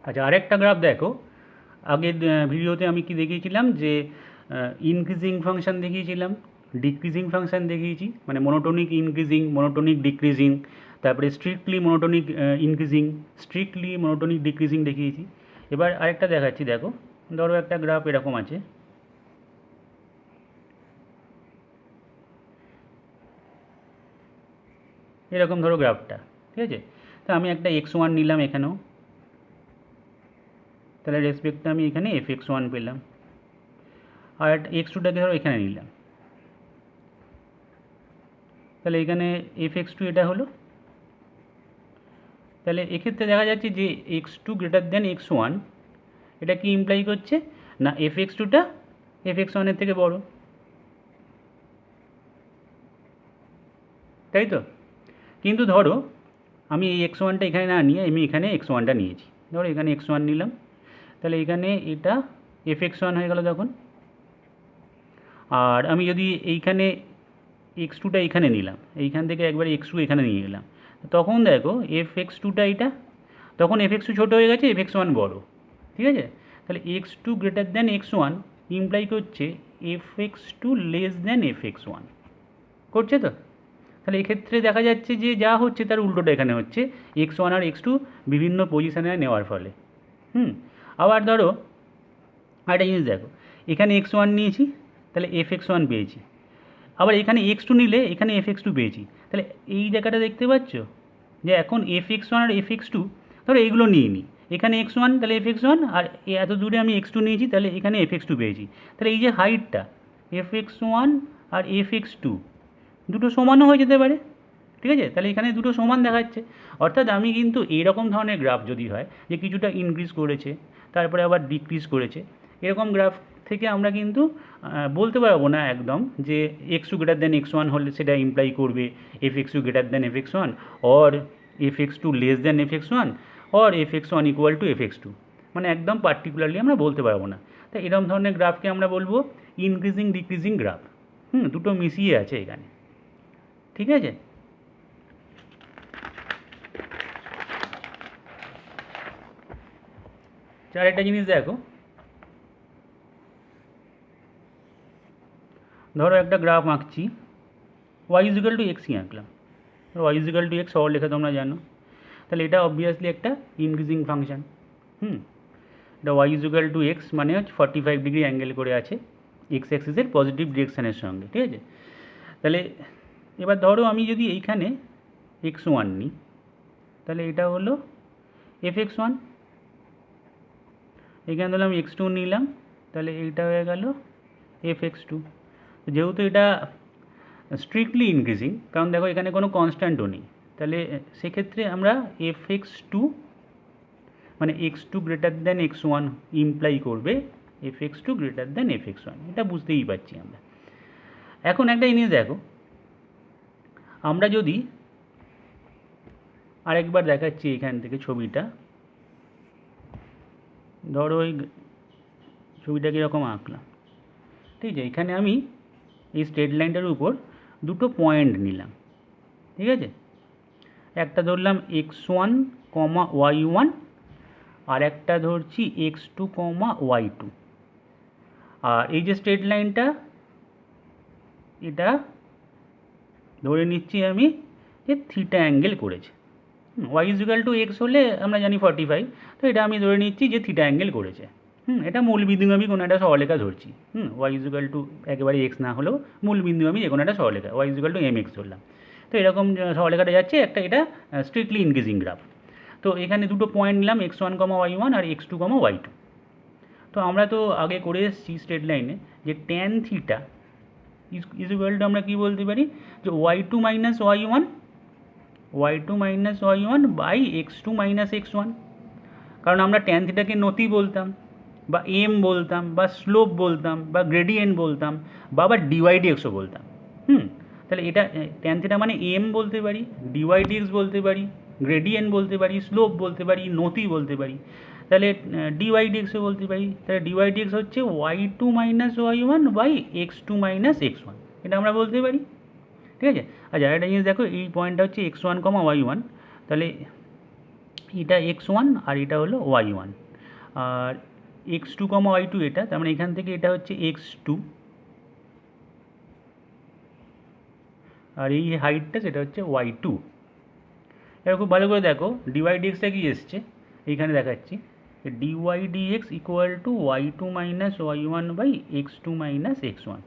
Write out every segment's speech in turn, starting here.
আচ্ছা, আরেকটা গ্রাফ দেখো। আগের ভিডিওতে আমি কি দেখিয়েছিলাম যে ইনক্রিজিং ফাংশন দেখিয়েছিলাম, ডিক্রিজিং ফাংশন দেখিয়েছি, মানে মনোটোনিক ইনক্রিজিং, মনোটোনিক ডিক্রিজিং, তারপরে strictly monotonic increasing, strictly monotonic decreasing দেখিয়েছি। এবার আরেকটা দেখাচ্ছি, দেখো। ধরো একটা গ্রাফ এরকম আছে, এরকম ধরো গ্রাফটা, ঠিক আছে। তা আমি একটা x1 নিলাম এখানেও, তাহলে রেসপেক্টে আমি এখানে fx1 পেলাম। আর একটা x2টাকে ধরো এখানে নিলাম, তাহলে এখানে fx2 এটা হলো। তাহলে এক্ষেত্রে দেখা যাচ্ছে যে x2 গ্রেটার দেন x1, এটা কি ইমপ্লাই করছে না fx2টা fx1 এর থেকে বড়, তাই তো। কিন্তু ধরো আমি এই x1টা এখানে না নিয়ে আমি এখানে x1টা নিয়েছি, ধরো এখানে x1 নিলাম, তাহলে এখানে এটা fx1 হয়ে গেল তখন। আর আমি যদি এইখানে x2টা এখানে নিলাম, এইখান থেকে একবার x2 এখানে নিয়ে গেলাম, তখন দেখো fx2টা এটা, তখন fx2 ছোটো হয়ে গেছে, fx1 বড়, ঠিক আছে। তাহলে x2 greater than x1 imply করছে fx2 লেস দ্যান fx1, করছে তো। তাহলে এক্ষেত্রে দেখা যাচ্ছে যে যা হচ্ছে তার উল্টোটা এখানে হচ্ছে, x1 আর x2 বিভিন্ন পজিশানে নেওয়ার ফলে। আবার ধরো আরেকটা জিনিস দেখো, এখানে x1 নিয়েছি, তাহলে fx1 পেয়েছি। আবার এখানে x2 নিলে এখানে fx2 পেয়েছি। তাহলে এই জায়গাটা দেখতে পাচ্ছ যে এখন fx1 আর fx2, ধরো এইগুলো নিয়ে নিই, এখানে x1 তাহলে fx1, আর এত দূরে আমি x2 নিয়েছি, তাহলে এখানে fx2 পেয়েছি। তাহলে এই যে হাইটটা fx1 আর fx2 দুটো সমানও হয়ে যেতে পারে, ঠিক আছে। তাহলে এখানে দুটো সমান দেখাচ্ছে, অর্থাৎ আমি কিন্তু এইরকম ধরনের গ্রাফ যদি হয় যে কিছুটা ইনক্রিজ করেছে তারপরে আবার ডিক্রিজ করেছে, এরকম গ্রাফ থেকে আমরা কিন্তু বলতে পারবো না একদম যে x2 গ্রেটার দেন x1 হলে সেটা ইমপ্লাই করবে fx2 greater than fx1, or fx2 less than fx1, or fx1 equal to fx2, মানে একদম পার্টিকুলারলি আমরা বলতে পারবো না। তাই এরকম ধরনের গ্রাফকে আমরা বলবো ইনক্রিজিং ডিক্রিজিং গ্রাফ। দুটো মিশিয়ে আছে এখানে, ঠিক আছে। চার একটা জিনিস দেখো, ধরো একটা গ্রাফ আঁকছি, ওয়াই ইজিক্যাল টু এক্সই আঁকলাম, ওয়াই ইজিক্যাল টু এক্স সরল লেখা তোমরা জানো। তাহলে এটা অবভিয়াসলি একটা ইনক্রিজিং ফাংশন। এটা ওয়াই ইজিক্যাল টু এক্স মানে হচ্ছে 45 ডিগ্রি অ্যাঙ্গেল করে আছে এক্স অ্যাক্সিসের পজিটিভ ডিরেকশানের সঙ্গে, ঠিক আছে। তাহলে এবার ধরো আমি যদি এইখানে x1 নিই, তাহলে এটা হলো fx1, এখানে ধরলাম x2 নিলাম, তাহলে এইটা হয়ে গেল fx2। যেহেতু এটা স্ট্রিক্টলি ইনক্রিজিং, কারণ দেখো এখানে কোনো কনস্ট্যান্টও নেই, তাহলে সেক্ষেত্রে আমরা fx2 মানে x2 greater than x1 imply করবে fx2 গ্রেটার দ্যান fx1, এটা বুঝতেই পারছি আমরা। এখন একটা জিনিস দেখো, আমরা যদি আরেকবার দেখাচ্ছি এখান থেকে ছবিটা, ধরো ওই ছবিটা কীরকম আঁকলাম, ঠিক আছে। এখানে আমি এই স্ট্রেট লাইনটার উপর দুটো পয়েন্ট নিলাম, ঠিক আছে। একটা ধরলাম x1 কমা y1, আর একটা ধরছি x2 কমা y2। আর এই যে স্ট্রেট লাইনটা, এটা ধরে নিচ্ছি আমি যে থিটা অ্যাঙ্গেল করেছে। ওয়াই ইজিক্যাল টু এক্স হলে আমরা জানি 45, তো এটা আমি ধরে নিচ্ছি যে থিটা অ্যাঙ্গেল করেছে। এটা মূল বিন্দু আমি কোনো একটা সরলরেখা ধরছি। ওয়াই ইজিক্যাল টু একেবারে এক্স না হলেও মূল বিন্দু আমি যে কোনো একটা সরলরেখা y equal to m x ধরলাম। তো এরকম সরলরেখাটা যাচ্ছে একটা, এটা স্ট্রিক্টলি ইনক্রিজিং গ্রাফ। তো এখানে দুটো পয়েন্ট নিলাম x1 কমা y1 আর x2 কমা y2। তো আমরা তো আগে করে এসেছি স্ট্রেট লাইনে যে ট্যান থিটা ইজিক্যাল টু আমরা কী বলতে পারি যে y2 minus y1 by x2 minus x1। কারণ আমরা ট্যান থিটাকে নতি বলতাম, বা এম বলতাম, বা স্লোপ বলতাম, বা গ্রেডিয়েন্ট বলতাম, বা আবার ডিওয়াই ডিএক্সও বলতাম। তাহলে এটা ট্যান থিটা মানে এম বলতে পারি, ডিওয়াই ডিএক্স বলতে পারি, গ্রেডিয়েন্ট বলতে পারি, স্লোপ বলতে পারি, নতি বলতে পারি। তাহলে ডিওয়াই ডিএক্সও বলতে পারি। তাহলে ডিওয়াই ডিএক্স হচ্ছে y2 minus y1 by x2 minus x1, এটা আমরা বলতে পারি, ঠিক আছে। আচ্ছা, একটা জিনিস দেখো, এই পয়েন্টটা হচ্ছে x1 কমা y1, তাহলে এটা x1 আর এটা হলো y1, আর x2, y2 এটা, তার মানে এখান থেকে এটা হচ্ছে x2, আর এই হাইটটা সেটা হচ্ছে y2। এবার খুব ভালো করে দেখো ডিওয়াই ডিএক্সটা কি এসছে, এইখানে দেখাচ্ছি dy dx equal to y2 minus y1 by x2 minus x1।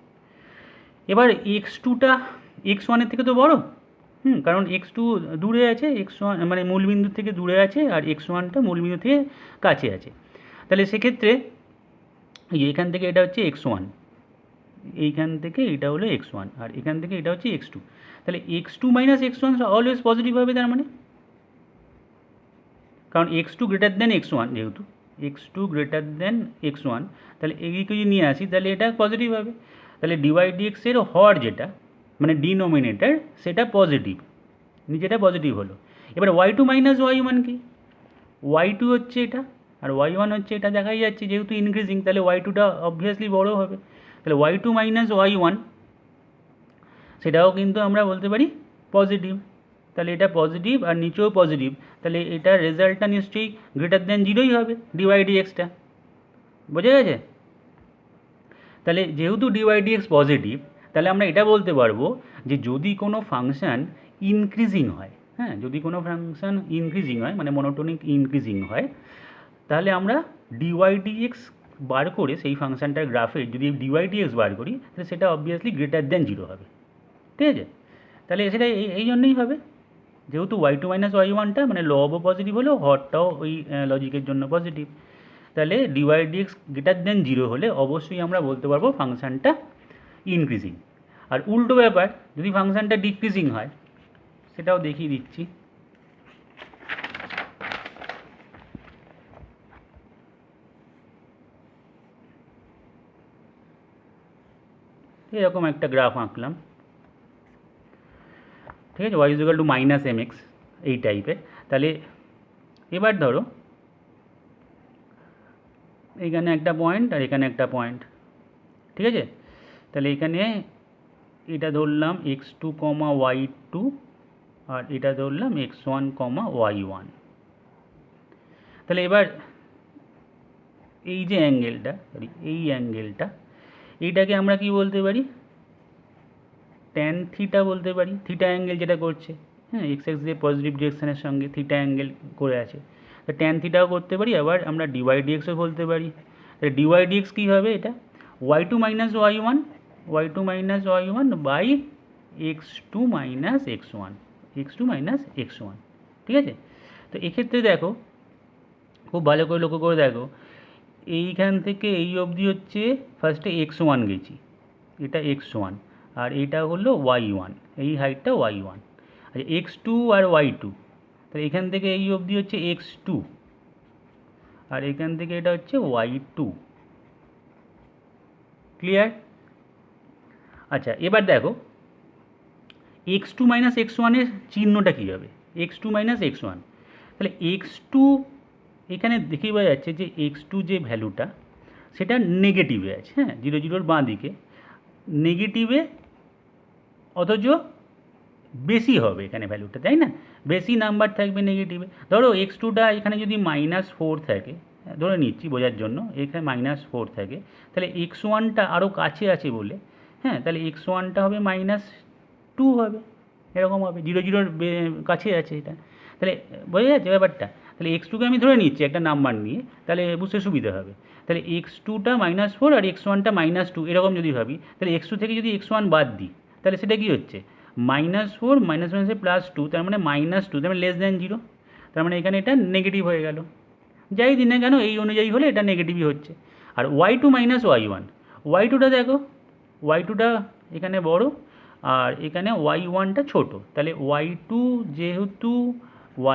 এবার x2টা x1-এর থেকে তো বড়, কারণ x2 দূরে আছে, x1 মানে মূলবিন্দু থেকে দূরে আছে, আর x1টা মূলবিন্দু থেকে কাছে আছে। তাহলে সেক্ষেত্রে এই যে এখান থেকে এটা হচ্ছে x1, এইখান থেকে এটা হলো x1, আর এখান থেকে এটা হচ্ছে x2। তাহলে x2 minus x1 always positive হবে, তার মানে কারণ x2 গ্রেটার দেন x1, যেহেতু x2 গ্রেটার দেন x1, তাহলে এইকে যদি নিয়ে আসি তাহলে এটা পজিটিভ হবে। তাহলে ডিওয়াই ডিএক্সের হর যেটা মানে ডিনোমিনেটার সেটা পজিটিভ, নিচেটা পজিটিভ হলো। এবার y2 মাইনাস y1 কি, y2 হচ্ছে এটা আর y1 হচ্ছে এটা, দেখাই যাচ্ছে যেহেতু ইনক্রিজিং, তাহলে y2টা অবভিয়াসলি বড় হবে। তাহলে y2 মাইনাস y1 সেটাও কিন্তু আমরা বলতে পারি পজিটিভ। তাহলে এটা পজিটিভ আর নিচেও পজিটিভ, তাহলে এটার রেজাল্টটা নিশ্চয়ই গ্রেটার দেন 0ই হবে ডিওয়াই ডিএক্সটা। বোঝা গেছে? তাহলে যেহেতু ডিওয়াই ডিএক্স পজিটিভ, তাহলে আমরা এটা বলতে পারবো যে যদি কোনো ফাংশান ইনক্রিজিং হয়, হ্যাঁ, যদি কোনো ফাংশান ইনক্রিজিং হয় মানে মনোটোনিক ইনক্রিজিং হয়, তাহলে আমরা ডিওয়াই ডিএক্স বার করে সেই ফাংশানটার গ্রাফে যদি ডিওয়াই ডিএক্স বার করি, তাহলে সেটা অবভিয়াসলি গ্রেটার দেন 0 হবে। ঠিক আছে? তাহলে সেটা এই জন্যই হবে, যেহেতু y2 মাইনাস y1টা মানে লবও পজিটিভ হলো, হরটাও ওই লজিকের জন্য পজিটিভ। তাহলে ডিওয়াই ডিএক্স গ্রেটার দেন 0 হলে অবশ্যই আমরা বলতে পারবো ফাংশানটা ইনক্রিজিং। আর উল্টো ব্যাপার, যদি ফাংশানটা ডিক্রিজিং হয়, সেটাও দেখিয়ে দিচ্ছি। এরকম একটা গ্রাফ আঁকলাম, ঠিক আছে, y equal to minus mx এই টাইপের। তাহলে এবার ধরো এইখানে একটা পয়েন্ট আর এখানে একটা পয়েন্ট, ঠিক আছে, তাহলে এখানে এটা ধরলাম x2, y2, আর এটা ধরলাম x1, y1। তাহলে এবার এই যে অ্যাঙ্গেলটা, সরি এই অ্যাঙ্গেলটা, এইটাকে আমরা কি বলতে পারি, ট্যান থিটা বলতে পারি, থিটা অ্যাঙ্গেল যেটা করছে, হ্যাঁ, এক্স এক্স দিয়ে পজিটিভ ডিরেকশানের সঙ্গে থিটা অ্যাঙ্গেল করে আছে, তো ট্যান থিটাও করতে পারি, আবার আমরা ডিওয়াই ডিএক্সও বলতে পারি। তাহলে ডিওয়াই ডিএক্স কী হবে, এটা y2 minus y1, y2 minus y1 by x2 minus x1, x2 minus x1, ঠিক আছে। তো এক্ষেত্রে দেখো খুব ভালো করে লক্ষ্য করে দেখো, এইখান থেকে এই অবধি হচ্ছে ফার্স্টে x1 গেছি, এটা x1, আর এইটা হলো y1, এই হাইটটা y1, আচ্ছা x2 আর y2, তাহলে এখান থেকে এই অবধি হচ্ছে x2, আর এখান থেকে এটা হচ্ছে y2। ক্লিয়ার? আচ্ছা এবার দেখো x2 মাইনাস x1-এর চিহ্নটা কী হবে, x2 মাইনাস x1, তাহলে x2 এখানে দেখেই বোঝা যাচ্ছে যে x2 যে ভ্যালুটা সেটা নেগেটিভে আছে, হ্যাঁ, 0 0-র বাঁ দিকে নেগেটিভে, অথচ বেশি হবে এখানে ভ্যালুটা, তাই না, বেশি নাম্বার থাকবে নেগেটিভে। ধরো x2টা এখানে যদি -4 থাকে, ধরে নিচ্ছি বোঝার জন্য, এখানে -4 থাকে, তাহলে x1টা আরও কাছে আছে বলে, হ্যাঁ, তাহলে x1টা হবে -2 হবে, এরকম হবে, 0 0-র কাছে আছে এটা। তাহলে বোঝা যাচ্ছে ব্যাপারটা। তাহলে x2কে আমি ধরে নিচ্ছি একটা নাম্বার নিয়ে, তাহলে বুঝতে সুবিধা হবে। তাহলে x2টা -4 আর x1টা -2 এরকম যদি ভাবি, তাহলে x2 থেকে যদি x1 বাদ দিই, তাহলে সেটা কী হচ্ছে, -4 -2, তার মানে -2, তার মানে লেস দ্যান 0, তার মানে এখানে এটা নেগেটিভ হয়ে গেল। যাই দিন না কেন এই অনুযায়ী হলে এটা নেগেটিভই হচ্ছে। আর y2 মাইনাস y1, y2টা দেখো, y2টা এখানে বড় আর এখানে y1টা ছোট, তাহলে y2 যেহেতু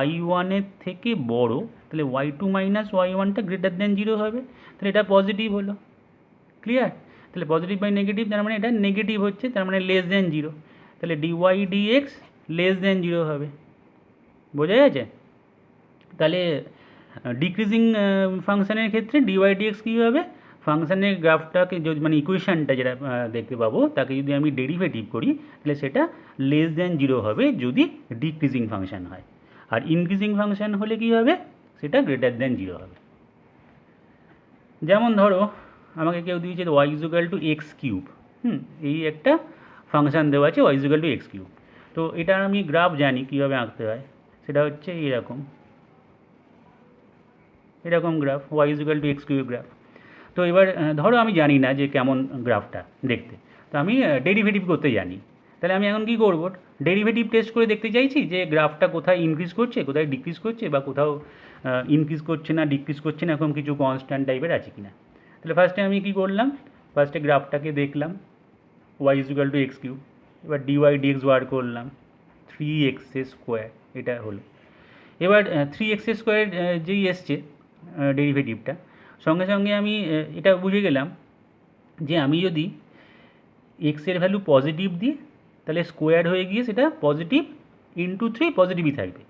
y1-এর থেকে বড়, তাহলে y2 মাইনাস y1টা গ্রেটার দেন 0 হবে, তাহলে এটা পজিটিভ হলো। ক্লিয়ার? তাহলে পজিটিভ বাই নেগেটিভ, তার মানে এটা নেগেটিভ হচ্ছে, তার মানে লেস দেন 0, তাহলে ডিওয়াই ডিএক্স লেস দেন 0 হবে। বোঝা গেছে? তাহলে ডিক্রিজিং ফাংশানের ক্ষেত্রে ডিওয়াই ডিএক্স কী হবে, ফাংশানের গ্রাফটাকে যদি মানে ইকুয়েশানটা যেটা দেখতে পাবো তাকে যদি আমি ডেরিভেটিভ করি, তাহলে সেটা লেস দ্যান 0 হবে যদি ডিক্রিজিং ফাংশান হয়, আর ইনক্রিজিং ফাংশান হলে কী হবে, সেটা গ্রেটার দেন 0 হবে। যেমন ধরো আমাকে কেউ দিয়েছে y equal to x cube, এই একটা ফাংশান দেওয়া আছে y equal to x cube. তো এটা আমি গ্রাফ জানি কীভাবে আঁকতে হয়, সেটা হচ্ছে এরকম graph y equal to x cube graph. তো এবার ধরো আমি জানি না যে কেমন গ্রাফটা দেখতে, তো আমি ডেরিভেটিভ করতে জানি। তাহলে আমি এখন কী করবো, ডেরিভেটিভ টেস্ট করে দেখতে চাইছি যে গ্রাফটা কোথায় ইনক্রিজ করছে, কোথায় ডিক্রিজ করছে, বা কোথাও ইনক্রিজ করছে না ডিক্রিজ করছে না, এরকম কিছু কনস্ট্যান্ট টাইপের আছে কি না। তাহলে ফার্স্টে আমি কী করলাম, ফার্স্টে গ্রাফটাকে দেখলাম y equal to x cube, এবার ডিওয়াই ডিএক্স বার করলাম 3x² এটা হলো। এবার 3x² যেই এসছে ডেরিভেটিভটা, সঙ্গে সঙ্গে আমি এটা বুঝে গেলাম যে আমি যদি এক্সের ভ্যালু পজিটিভ দিই তাহলে স্কোয়ার হয়ে গিয়ে সেটা পজিটিভ ইন্টু 3 পজিটিভই থাকবে।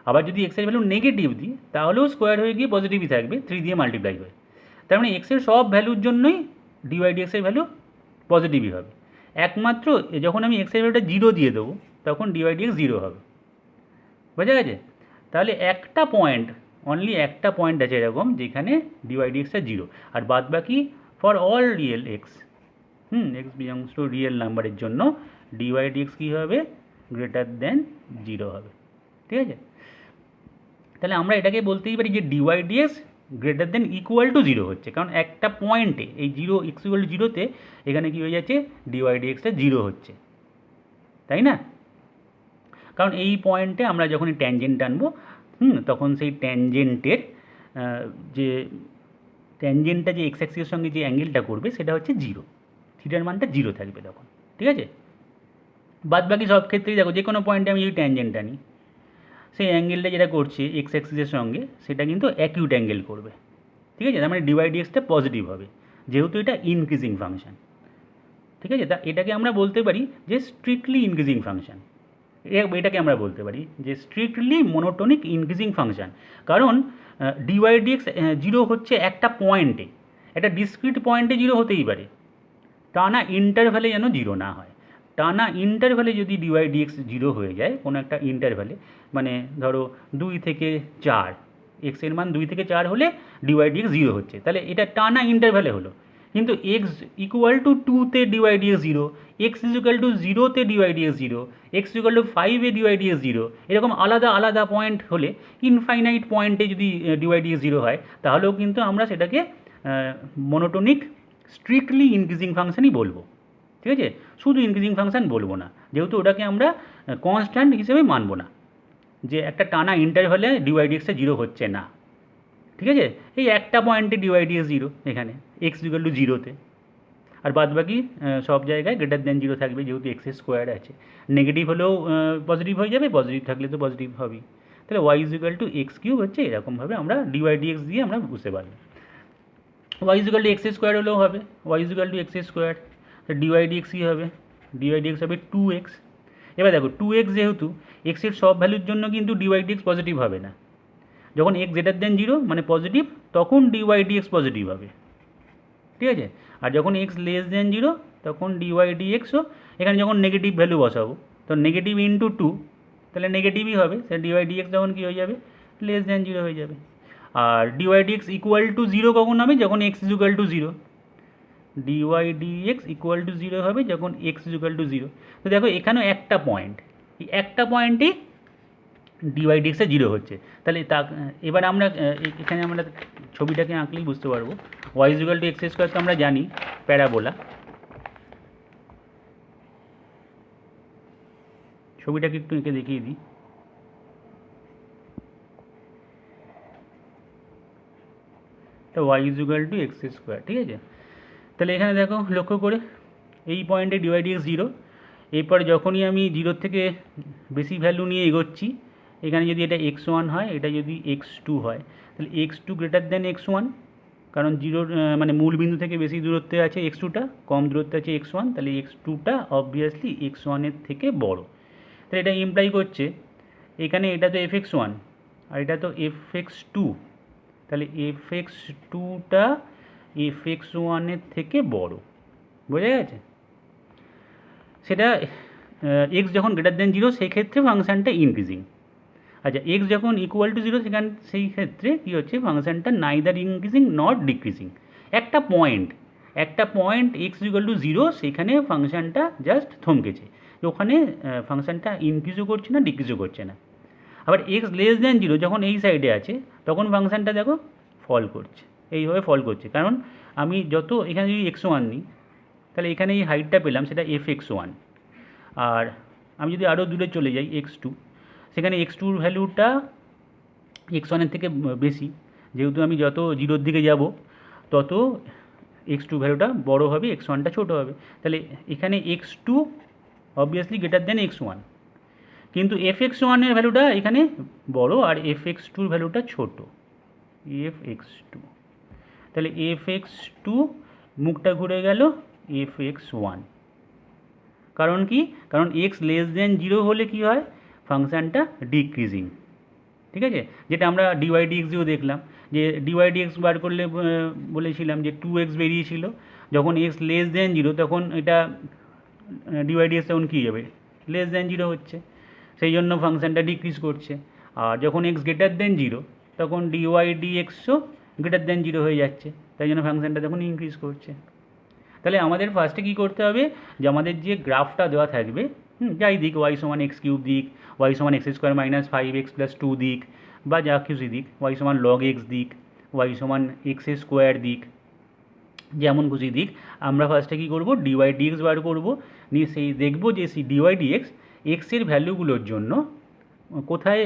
আবার যদি এক্সের ভ্যালু নেগেটিভ দিই তাহলেও স্কোয়ার হয়ে গিয়ে পজিটিভই থাকবে, 3 দিয়ে মাল্টিপ্লাই হয়ে। তার মানে এক্সের সব ভ্যালুর জন্যই ডিওয়াই ডিএক্সের ভ্যালু পজিটিভই হবে। একমাত্র যখন আমি এক্সের ভ্যালুটা 0 দিয়ে দেবো তখন ডিওয়াই ডিএক্স 0 হবে। বোঝা গেছে? তাহলে একটা পয়েন্ট, অনলি একটা পয়েন্ট আছে এরকম যেখানে ডিওয়াই ডিএক্সটা 0, আর বাদ বাকি for all real x, x belongs to real নাম্বারের জন্য ডিওয়াই ডিএক্স কী হবে, গ্রেটার দেন 0 হবে। ঠিক আছে? তাহলে আমরা এটাকে বলতেই পারি যে dy dx greater than equal to 0 হচ্ছে, কারণ একটা পয়েন্টে এই 0 এক্স ইকুয়াল টু 0তে এখানে কী হয়ে যাচ্ছে, ডিওয়াই ডিএক্সটা 0 হচ্ছে, তাই না? কারণ এই পয়েন্টে আমরা যখনই ট্যানজেন্ট টানবো তখন সেই ট্যানজেন্টের যে ট্যানজেন্টটা যে এক্স অ্যাক্সিসের সঙ্গে যে অ্যাঙ্গেলটা করবে সেটা হচ্ছে 0, থিটার মানটা 0 থাকবে তখন। ঠিক আছে? বাদ বাকি সব ক্ষেত্রেই দেখো যে কোনো পয়েন্টে আমি যদি ট্যানজেন্ট টানি, সেই অ্যাঙ্গেলটা যেটা করছে এক্স অ্যাক্সিসের সঙ্গে সেটা কিন্তু অ্যাকিউট অ্যাঙ্গেল করবে। ঠিক আছে? তার মানে ডিওয়াই ডিএক্সটা পজিটিভ হবে, যেহেতু এটা ইনক্রিজিং ফাংশন। ঠিক আছে? তা এটাকে আমরা বলতে পারি যে স্ট্রিক্টলি ইনক্রিজিং ফাংশন। এটাকে আমরা বলতে পারি যে স্ট্রিক্টলি মোনোটোনিক ইনক্রিজিং ফাংশন, কারণ ডিওয়াই ডিএক্স 0 হচ্ছে একটা পয়েন্টে, একটা ডিসক্রিট পয়েন্টে 0 হতেই পারে, টানা ইন্টারভ্যালে যেন 0 না হয়। টানা ইন্টারভ্যালে যদি ডিওয়াই ডিএক্স 0 হয়ে যায় কোনো একটা ইন্টারভ্যালে, মানে ধরো 2 থেকে 4, এক্সের মান 2 থেকে 4 হলে ডিওয়াই ডিএক্স 0 হচ্ছে, তাহলে এটা টানা ইন্টারভ্যালে হলো। কিন্তু এক্স ইকুয়াল টু 2তে dy dx 0, x equal to 0তে dy dx 0, x equal to 5এ ডিওয়াই ডিএক্স 0, এরকম আলাদা আলাদা পয়েন্ট হলে, ইনফাইনাইট পয়েন্টে যদি ডিওয়াই ডিএক্স 0 হয়, তাহলেও কিন্তু আমরা সেটাকে মোনোটোনিক স্ট্রিক্টলি ইনক্রিজিং ফাংশনই বলবো। ঠিক আছে? শুধু ইনক্রিজিং ফাংশন বলবো না, যেহেতু ওটাকে আমরা কনস্ট্যান্ট হিসেবে মানবো না, যে একটা টানা ইন্টারভ্যালে ডিওয়াই ডিএক্সটা 0 হচ্ছে না। ঠিক আছে? এই একটা পয়েন্টে ডিওয়াই ডিএক্স 0, এখানে এক্স ইকুয়াল টু 0তে, আর বাদ বাকি সব জায়গায় গ্রেটার দেন 0 থাকবে, যেহেতু এক্সের স্কোয়ার আছে। নেগেটিভ হলেও পজিটিভ হয়ে যাবে, পজিটিভ থাকলে তো পজিটিভ হবেই। তাহলে y equal to x cube হচ্ছে এরকমভাবে আমরা ডিওয়াই ডিএক্স দিয়ে আমরা বুঝতে পারবো। Y equal to x square হলেও হবে, y equal to x square, তো ডিওয়াই ডিএক্স কী হবে, ডিওয়াই ডিএক্স হবে 2x। এবার দেখো 2x যেহেতু এক্সের সব ভ্যালুর জন্য কিন্তু ডিওয়াই ডিএক্স পজিটিভ হবে না, যখন এক্স গ্রেটার দেন 0 মানে পজিটিভ, তখন ডিওয়াই ডিএক্স পজিটিভ হবে। ঠিক আছে? আর যখন এক্স লেস দেন 0 তখন ডিওয়াই ডিএক্সও, এখানে যখন নেগেটিভ ভ্যালু বসাবো তো নেগেটিভ ইন্টু 2, তাহলে নেগেটিভই হবে, সে ডিওয়াই ডিএক্স তখন কী হয়ে যাবে, লেস দেন 0 হয়ে যাবে। আর ডিওয়াই ডিএক্স ইকুয়াল টু 0 কখন হবে, যখন x equal to 0, dy dx equal to 0 হবে যখন এক্স ইকুয়াল টু 0। তো দেখো এখানেও একটা পয়েন্ট, এই একটা পয়েন্টেই ডিওয়াই ডিএক্সে 0 হচ্ছে। তাহলে এবার আমরা এখানে আমরা ছবিটাকে আঁকলেই বুঝতে পারবো। Y equal to x square তো আমরা জানি প্যারাবোলা, ছবিটাকে একটু এঁকে দেখিয়ে দিই। তো y equal to x square, ঠিক আছে? তাহলে এখানে দেখো লক্ষ্য করে এই পয়েন্টে ডিওয়াই ডিএক্স 0, এরপর যখনই আমি 0 থেকে বেশি ভ্যালু নিয়ে এগোচ্ছি, এখানে যদি এটা x1 হয়, এটা যদি x2 হয়, তাহলে x2 গ্রেটার দেন x1, কারণ 0 মানে মূল বিন্দু থেকে বেশি দূরত্বে আছে x2টা, কম দূরত্বে আছে x1, তাহলে x2টা অবভিয়াসলি x1-এর থেকে বড়। তাহলে এটা ইমপ্লাই করছে এখানে এটা তো fx1 আর এটা তো fx2, তাহলে fx2টা fx1-এর থেকে বড়। বোঝা গেছে? সেটা এক্স যখন গ্রেটার দেন 0 সেক্ষেত্রে ফাংশানটা ইনক্রিজিং, আচ্ছা এক্স যখন ইকুয়াল টু জিরো সেই ক্ষেত্রে কী হচ্ছে, ফাংশনটা নাইদার ইনক্রিজিং নট ডিক্রিজিং। একটা point x equal two zero, সেখানে ফাংশনটা জাস্ট থমকেছে, ওখানে ফাংশনটা ইনক্রিজও করছে না ডিক্রিজও করছে না। আবার এক্স লেস দ্যান জিরো যখন এই সাইডে আছে, তখন ফাংশনটা দেখো ফল করছে, এইভাবে ফল করছে। কারণ আমি যত এখানে যদি এক্স ওয়ান নিই, তাহলে এখানে এই হাইটটা পেলাম, সেটা এফ এক্স ওয়ান। আর আমি যদি আরও দূরে চলে যাই এক্স টু, সেখানে এক্স টুর ভ্যালুটা এক্স ওয়ানের থেকে বেশি, যেহেতু আমি যত জিরোর দিকে যাব তত এক্স টু ভ্যালুটা বড়ো হবে, এক্স ওয়ানটা ছোটো হবে। তাহলে এখানে x two obviously greater than x one, কিন্তু এফ এক্স ওয়ানের ভ্যালুটা এখানে বড় আর এফ এক্স টুর ভ্যালুটা ছোট, এফ এক্স টু। তাহলে এফ এক্স টু মুখটা ঘুরে গেল এফ এক্স ওয়ান। কারণ কি, কারণ এক্স লেস দেন জিরো হলে কি হয়, ফাংশানটা ডিক্রিজিং। ঠিক আছে, যেটা আমরা ডিওয়াই ডিএক্স দিয়েও দেখলাম, যে ডিওয়াই ডিএক্স বার করলে বলেছিলাম যে 2x বেরিয়েছিল, যখন এক্স লেস দেন জিরো তখন এটা ডিওয়াই ডিএক্স তখন কী হবে, লেস দেন জিরো হচ্ছে, সেই জন্য ফাংশানটা ডিক্রিজ করছে। আর যখন এক্স গ্রেটার দেন জিরো তখন ডিওয়াই ডিএক্সও গ্রেটার দেন জিরো হয়ে যাচ্ছে, তাই জন্য ফাংশানটা তখন ইনক্রিজ করছে। তাহলে আমাদের ফার্স্টে কী করতে হবে, যে আমাদের যে গ্রাফটা দেওয়া থাকবে, যাই দিক, ওয়াই সমান এক্স কিউব দিক, ওয়াই সমান এক্স স্কোয়ার মাইনাস 5x + 2 দিক, বা যা খুশি দিক, ওয়াই সমান লগ এক্স দিক, ওয়াই সমান এক্স স্কোয়ার দিক, যেমন খুশি দিক, আমরা ফার্স্টে কী করবো, ডিওয়াই ডিএক্স বার করবো, নিয়ে সেই দেখবো যে সেই ডিওয়াই ডিএক্স এক্সের ভ্যালুগুলোর জন্য কোথায়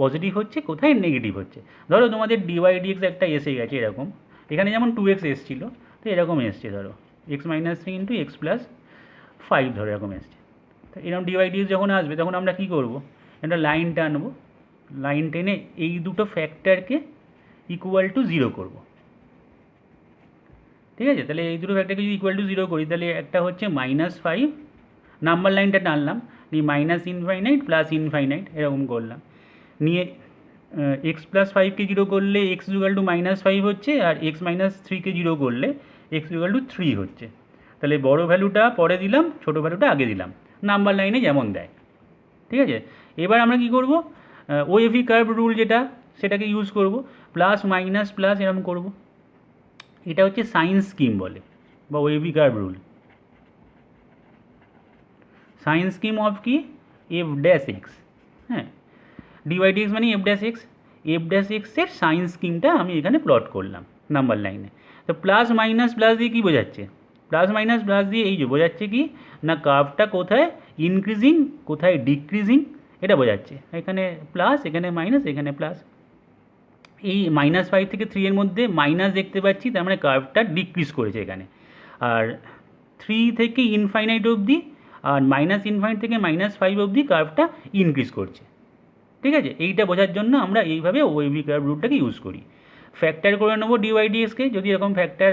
পজিটিভ হচ্ছে, কোথায় নেগেটিভ হচ্ছে। ধরো তোমাদের ডিওয়াই ডিএক্স একটা এসে গেছে এরকম, এখানে যেমন 2x এসেছিলো, তো এরকম এসছে, ধরো x - 3 × x + 5 ধরো এরকম এসছে। তো এরকম ডিওয়াই ডিএক্স যখন আসবে তখন আমরা কী করবো, একটা লাইন টানবো, লাইন টেনে এই দুটো ফ্যাক্টরকে ইকুয়াল টু জিরো করবো। ঠিক আছে, তাহলে এই দুটো ফ্যাক্টরকে যদি ইকুয়াল টু জিরো করি, তাহলে একটা হচ্ছে -5, নাম্বার লাইনটা টানলাম, নিয়ে -∞ +∞ এরকম করলাম, নিয়ে x + 5কে জিরো করলে x = -5 হচ্ছে, আর x - 3কে জিরো করলে x = 3 হচ্ছে। তাহলে বড় ভ্যালুটা পরে দিলাম, ছোটো ভ্যালুটা আগে দিলাম, নাম্বার লাইনে যেমন দেয়। ঠিক আছে, এবার আমরা কী করবো, ওএভি কার্ভ রুল যেটা, সেটাকে ইউজ করব, প্লাস মাইনাস প্লাস এরকম করব। এটা হচ্ছে সাইন স্কিম বলে, বা ওএভি curve rule. Sign scheme of কি, এফ ড্যাশ এক্স। হ্যাঁ, ডিওয়াই ডিএক্স মানে f dash x, f dash এক্সের সাইন স্কিমটা আমি এখানে প্লট করলাম নাম্বার লাইনে। তো প্লাস মাইনাস প্লাস দিয়ে কী বোঝাচ্ছে, প্লাস মাইনাস প্লাস দিয়ে এই যে বোঝাচ্ছে কি না, কার্ভটা কোথায় ইনক্রিজিং কোথায় ডিক্রিজিং এটা বোঝাচ্ছে। এখানে প্লাস, এখানে মাইনাস, এখানে প্লাস। এই -5 থেকে 3 এর মধ্যে মাইনাস দেখতে পাচ্ছি, তার মানে কার্ভটা ডিক্রিজ করেছে এখানে। আর 3 থেকে ইনফাইনাইট অবধি, আর -∞ থেকে -5 অবধি কার্ভটা ইনক্রিজ করছে। ঠিক আছে, এইটা বোঝার জন্য আমরা এইভাবে ওএভি কার্ভ রুটটাকে ইউজ করি। ফ্যাক্টর করে নেবো ডিওয়াই ডিএক্সকে, যদি এরকম ফ্যাক্টর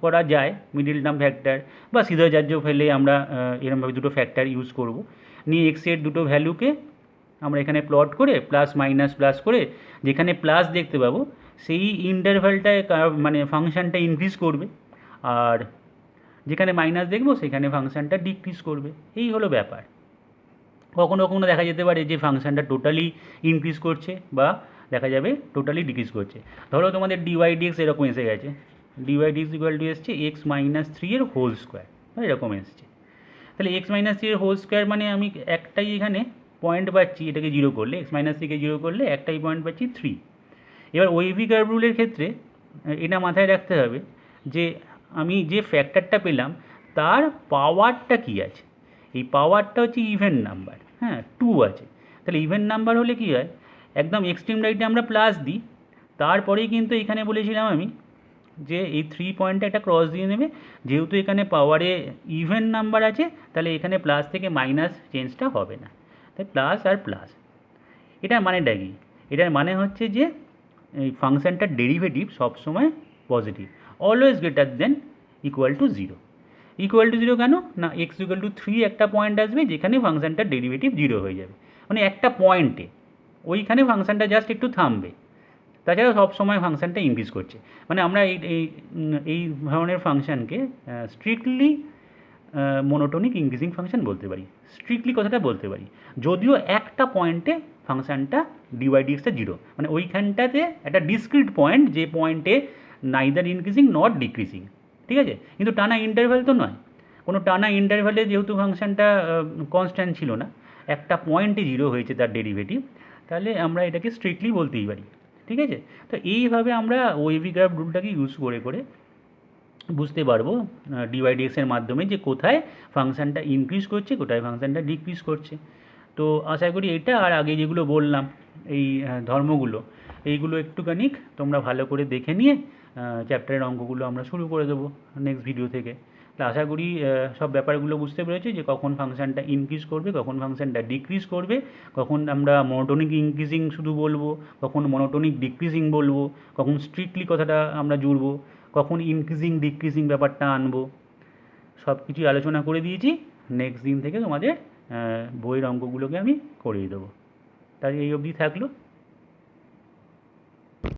করা যায়, মিডিল টার্ম ফ্যাক্টর বা সিদ্ধাচার্য ফেলে আমরা এরকমভাবে দুটো ফ্যাক্টর ইউজ করব। নিয়ে এক্সের দুটো ভ্যালুকে আমরা এখানে প্লট করে প্লাস মাইনাস প্লাস করে, যেখানে প্লাস দেখতে পাবো সেই ইন্টারভ্যালটায় মানে ফাংশানটা ইনক্রিজ করবে, আর যেখানে মাইনাস দেখবো সেখানে ফাংশানটা ডিক্রিজ করবে। এই হলো ব্যাপার। কখনো কখনো দেখা যেতে পারে যে ফাংশানটা টোটালি ইনক্রিজ করছে, বা দেখা যাবে টোটালি ডিক্রিজ করছে। ধরো তোমাদের ডিওয়াই ডিএক্স এরকম এসে গেছে, ডিওয়াই ডিএক্স ইকুয়াল টু এসছে x - 3 এর হোল স্কোয়ার, এরকম এসছে। তাহলে x - 3 এর হোল স্কোয়ার মানে আমি একটাই এখানে পয়েন্ট পাচ্ছি, এটাকে জিরো করলে, x - 3কে জিরো করলে একটাই পয়েন্ট পাচ্ছি 3। এবার ওএভি কার্ভ রুলের ক্ষেত্রে এটা মাথায় রাখতে হবে যে আমি যে ফ্যাক্টরটা পেলাম তার পাওয়ারটা কী আছে। এই পাওয়ারটা হচ্ছে ইভেন নাম্বার, হ্যাঁ 2 আছে। তাহলে ইভেন নাম্বার হলে কী হয়, একদম এক্সট্রিম রাইটে আমরা প্লাস দিই, তারপরেই কিন্তু এখানে বলেছিলাম আমি যে এই 3 পয়েন্টটা একটা ক্রস দিয়ে নেবে, যেহেতু এখানে পাওয়ারে ইভেন নাম্বার আছে, তাহলে এখানে প্লাস থেকে মাইনাস চেঞ্জটা হবে না, তাই প্লাস আর প্লাস। এটার মানেটা কি, এটার মানে হচ্ছে যে এই ফাংশানটার ডেরিভেটিভ সবসময় positive, always greater than equal two zero. Equal to zero কেন না, x = 3 একটা পয়েন্ট আসবে যেখানে ফাংশানটার ডেরিভেটিভ জিরো হয়ে যাবে, মানে একটা পয়েন্টে, ওইখানে ফাংশানটা জাস্ট একটু থামবে, তাছাড়া সব সময় ফাংশানটা ইনক্রিজ করছে। মানে আমরা এই ধরনের ফাংশানকে স্ট্রিক্টলি মোনোটোনিক ইনক্রিজিং ফাংশন বলতে পারি, স্ট্রিক্টলি কথাটা বলতে পারি। যদিও একটা পয়েন্টে ফাংশানটা ডিওয়াইডিএক্সটা জিরো, মানে ওইখানটাতে একটা ডিসক্রিট পয়েন্ট, যে পয়েন্টে নাইদার ইনক্রিজিং নট ডিক্রিজিং, ঠিক আছে? কিন্তু টানা ইন্টারভ্যাল তো নয়, কোনো টানা ইন্টারভ্যালে যেহেতু ফাংশানটা কনস্ট্যান্ট ছিল না, একটা পয়েন্টে জিরো হয়েছে তার ডেরিভেটিভ, তাহলে আমরা এটাকে স্ট্রিক্টলি বলতেই পারি, ঠিক আছে? তো এইভাবে আমরা ওয়েভি গ্রাফ রুলটাকে ইউজ করে করে বুঝতে পারবো ডিওয়াইডিএক্সের মাধ্যমে যে কোথায় ফাংশানটা ইনক্রিজ করছে, কোথায় ফাংশানটা ডিক্রিজ করছে। তো আশা করি এটা, আর আগে যেগুলো বললাম এই ধর্মগুলো, এইগুলো একটুখানি তোমরা ভালো করে দেখে নিয়ে চ্যাপ্টারের অঙ্কগুলো আমরা শুরু করে দেবো নেক্সট ভিডিও থেকে। তো আশা করি সব ব্যাপারগুলো বুঝতে পেরেছি, যে কখন ফাংশানটা ইনক্রিজ করবে, কখন ফাংশানটা ডিক্রিজ করবে, কখন আমরা মনোটোনিক ইনক্রিজিং শুধু বলবো, কখন মনোটোনিক ডিক্রিজিং বলবো, কখন স্ট্রিক্টলি কথাটা আমরা জুড়বো, কখন ইনক্রিজিং ডিক্রিজিং ব্যাপারটা আনবো, সব কিছুই আলোচনা করে দিয়েছি। নেক্সট দিন থেকে তোমাদের বইয়ের অঙ্কগুলোকে আমি করিয়ে দেবো। তাই এই অবধি থাকলো।